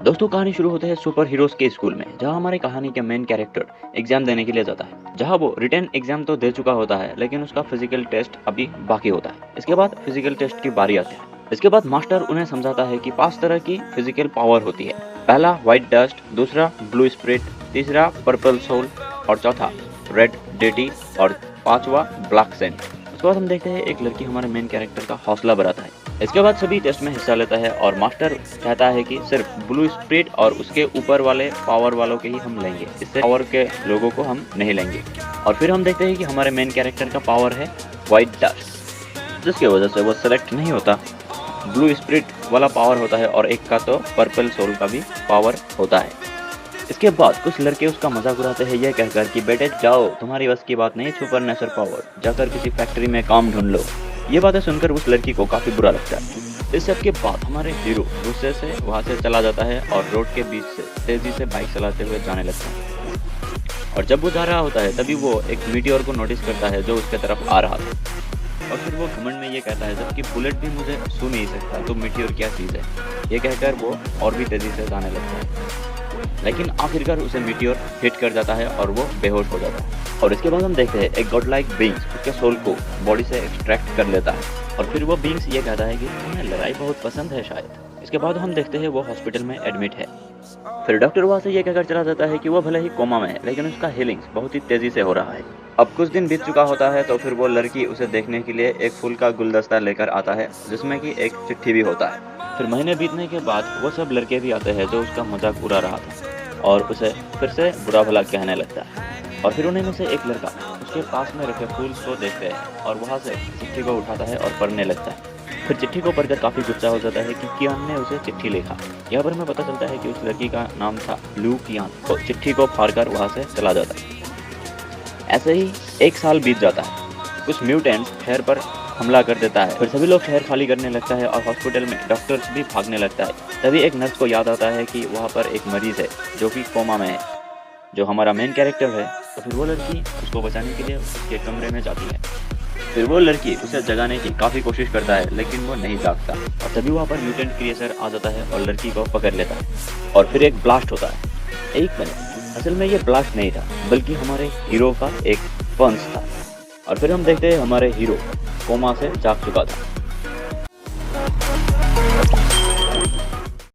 दोस्तों कहानी शुरू होते है सुपर हीरोज के स्कूल में, जहां हमारी कहानी के मेन कैरेक्टर एग्जाम देने के लिए जाता है। जहां वो रिटन एग्जाम तो दे चुका होता है, लेकिन उसका फिजिकल टेस्ट अभी बाकी होता है। इसके बाद फिजिकल टेस्ट की बारी आती है। इसके बाद मास्टर उन्हें समझाता है कि 5 तरह की फिजिकल पावर होती है। पहला व्हाइट डस्ट, दूसरा ब्लू स्प्रिट, तीसरा पर्पल सोल और चौथा रेड डेटी और पांचवा ब्लैक सेंट। उसके बाद हम देखते हैं एक लड़की हमारे मेन कैरेक्टर का हौसला बढ़ाता है। इसके बाद सभी टेस्ट में हिस्सा लेता है और मास्टर कहता है कि सिर्फ ब्लू स्प्रिट और उसके ऊपर वाले पावर वालों के ही हम लेंगे, इससे पावर के लोगों को हम नहीं लेंगे। और फिर हम देखते हैं कि हमारे मेन कैरेक्टर का पावर है व्हाइट डस्ट, जिसकी वजह से वो सेलेक्ट नहीं होता। ब्लू स्प्रिट वाला पावर होता है और एक का तो पर्पल सोल का भी पावर होता है। इसके बाद कुछ लड़के उसका मजाक उड़ाते हैं यह कहकर कि बेटे जाओ, तुम्हारी बस की बात नहीं सुपर नेचुरल पावर, जाकर किसी फैक्ट्री में काम ढूंढ लो। ये बातें सुनकर उस लड़की को काफी बुरा लगता है। इस सब के बाद हमारे हीरो गुस्से से वहां से चला जाता है और रोड के बीच से तेजी से बाइक चलाते हुए जाने लगता है। और जब वो जा रहा होता है तभी वो एक मीटियोर को नोटिस करता है जो उसके तरफ आ रहा था। और फिर वो घमंड में ये कहता है जबकि बुलेट भी मुझे छू नहीं सकता तो मीटियोर क्या चीज है। ये कहकर वो और भी तेजी से जाने लगता है, लेकिन आखिरकार उसे मीटियोर हिट कर जाता है और वो बेहोश हो जाता है। और इसके बाद हम देखते हैं एक गॉड लाइक बीइंग्स उसके सोल को बॉडी से एक्सट्रैक्ट कर लेता है। और फिर वो बीइंग्स ये कहता है कि तुम्हें लड़ाई बहुत पसंद है शायद। इसके बाद हम देखते हैं वो हॉस्पिटल में एडमिट है। फिर डॉक्टर वहां से ये कहकर चला जाता है कि वो भले ही कोमा में है, लेकिन उसका हीलिंग्स बहुत ही तेजी से हो रहा है। अब कुछ दिन बीत चुका होता है तो फिर वो लड़की उसे देखने के लिए एक फूल का गुलदस्ता लेकर आता है, जिसमें कि एक चिट्ठी भी होता है। फिर महीने बीतने के बाद वो सब लड़के भी आते हैं जो उसका मजाक उड़ा रहा था और उसे फिर से बुरा भला कहने लगता है। और फिर उन्हीं में से एक लड़का उसके पास में रखे फूल को देखते हैं और वहां से चिट्ठी को उठाता है और पढ़ने लगता है। फिर चिट्ठी को पढ़कर काफी गुस्सा हो जाता है कि कियान ने उसे चिट्ठी लिखा। यहाँ पर हमें पता चलता है कि उस लड़की का नाम था लू कियान। तो चिट्ठी को फाड़कर वहां से चला जाता है। ऐसे ही 1 साल बीत जाता है। कुछ म्यूटेंट्स शहर पर हमला कर देता है। फिर सभी लोग शहर खाली करने लगता है और हॉस्पिटल में डॉक्टर्स भी भागने लगता है। तभी एक नर्स को याद आता है कि वहाँ पर एक मरीज है जो कि कोमा में है, जो हमारा मेन कैरेक्टर है। तो फिर वो लड़की उसको बचाने के लिए उसके कमरे में जाती है। फिर वो लड़की उसे जगाने की काफी कोशिश करता है, लेकिन वो नहीं जागता। और तभी वहाँ पर म्यूटेंट क्रिएचर आ जाता है और लड़की को पकड़ लेता है। और फिर एक ब्लास्ट होता है। एक मिनट, असल में ये ब्लास्ट नहीं था, बल्कि हमारे हीरो का एक पंच था। और फिर हम देखते हैं हमारे हीरो कोमा से जाग चुका था।